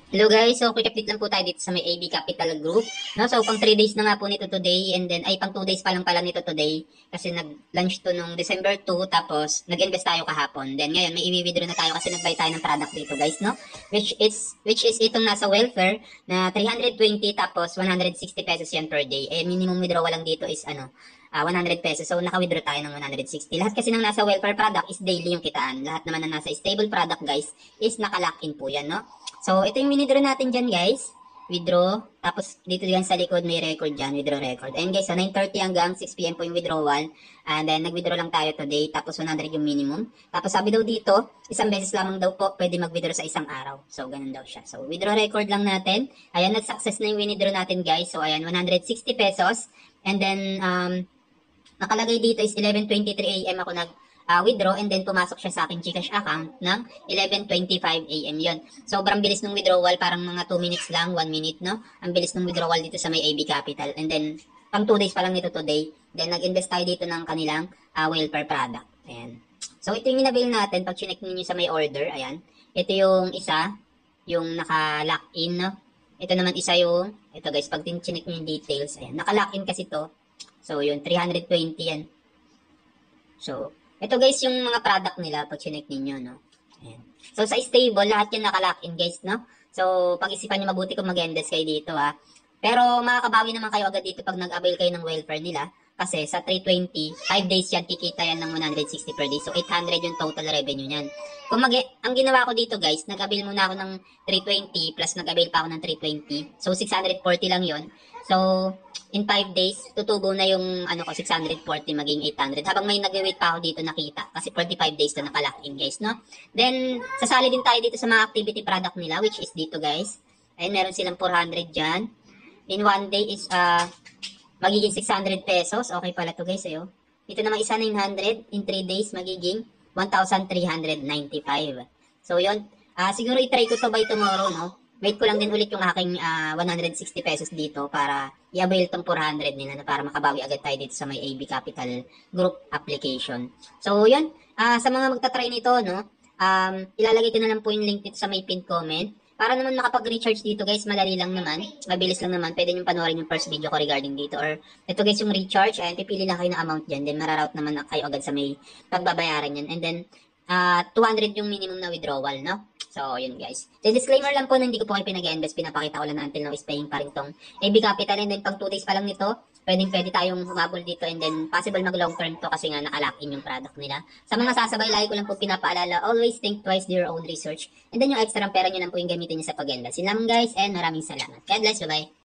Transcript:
Hello guys, so quick update lang po tayo dito sa may AB Capital Group. No, so pang 3 days na nga po nito today and then ay pang 2 days pa lang pala nito today kasi nag-launch to nung December 2 tapos nag-invest tayo kahapon. Then ngayon may i-withdraw na tayo kasi nag-buy tayo ng product dito guys, no? Which is itong nasa welfare na 320 tapos 160 pesos yan per day. Eh minimum withdrawal lang dito is 100 pesos. So, naka-withdraw tayo ng 160. Lahat kasi ng nasa welfare product is daily yung kitaan. Lahat naman ng nasa stable product, guys, is naka-lock-in po yan, no? So, ito yung withdraw natin dyan, guys. Withdraw. Tapos, dito yan sa likod, may record dyan. Withdraw record. Ayun, guys, so 9:30 hanggang 6 PM po yung withdrawal. And then, nag-withdraw lang tayo today. Tapos, 100 yung minimum. Tapos, sabi daw dito, isang beses lamang daw po pwede mag-withdraw sa isang araw. So, ganun daw siya. So, withdraw record lang natin. Ayan, nag-success na yung withdraw natin, guys. So, ayan, 160 pesos. And then, nakalagay dito is 11:23 AM ako withdraw and then pumasok siya sa aking GCash account ng 11:25 AM yon. Sobrang bilis ng withdrawal, parang mga 2 minutes lang, 1 minute, no? Ang bilis ng withdrawal dito sa may AB Capital. And then, pang 2 days pa lang nito today. Then, nag-invest tayo dito ng kanilang welfare product. Ayan. So, ito yung in-avail natin. Pag chinek ninyo sa may order, ayan. Ito yung isa, yung naka-lock in, no? Ito naman isa yung, ito guys, pag chinek nyo yung details, ayan. Naka-lock in kasi to. So, yun, 320 yan. So, ito guys, yung mga product nila, pag chinek ninyo, no? Ayan. So, sa stable, lahat yan naka-lock in, guys, no? So, pag-isipan nyo mabuti kung mag-invest kayo dito, ha? Pero, makakabawi naman kayo agad dito pag nag-avail kayo ng welfare nila. Kasi, sa 320, 5 days yan, kikita yan ng 160 per day. So, 800 yung total revenue niyan. Kung ang ginawa ko dito, guys, nag-avail muna ako ng 320, plus nag-avail pa ako ng 320. So, 640 lang yon. So, in 5 days, tutubo na yung 640 maging 800. Habang may nag-wait pa ako dito nakita. Kasi 45 days na naka-lock in, guys, no? Then, sasali din tayo dito sa mga activity product nila, which is dito, guys. Ayun, meron silang 400 dyan. In 1 day is, magiging 600 pesos. Okay pala to, guys, ayo. Ito naman isa 900. In 3 days, magiging 1,395. So, yun. Siguro i-try ko to by tomorrow, no? Wait ko lang din ulit yung aking 160 pesos dito para i-avail tong 400 nila na para makabawi agad tayo dito sa may AB Capital Group application. So, yun. Sa mga magta-try nito, no, ilalagay ko na lang po yung link dito sa may pinned comment. Para naman makapag-recharge dito, guys, madali lang naman. Mabilis lang naman. Pwede nyo panoorin yung first video ko regarding dito. Or, ito guys, yung recharge. Ayan, pipili lang kayo ng amount dyan. Then, mararoute naman kayo agad sa may pagbabayaran yan. And then, 200 yung minimum na withdrawal, no? So, yun guys. So, disclaimer lang po na hindi ko po kayo pinag-invest. Pinapakita ko lang na until now is paying pa rin tong AB Capital. And then, pang 2 days pa lang nito, pwede tayong humabol dito and then possible mag long term to kasi nga naka-lock in yung product nila. Sa mga sasabay, lagi ko lang po pinapaalala, always think twice, do your own research. And then yung extra pera nyo lang po yung gamitin nyo sa pag-invest. Yun lang guys and maraming salamat. God bless, bye-bye.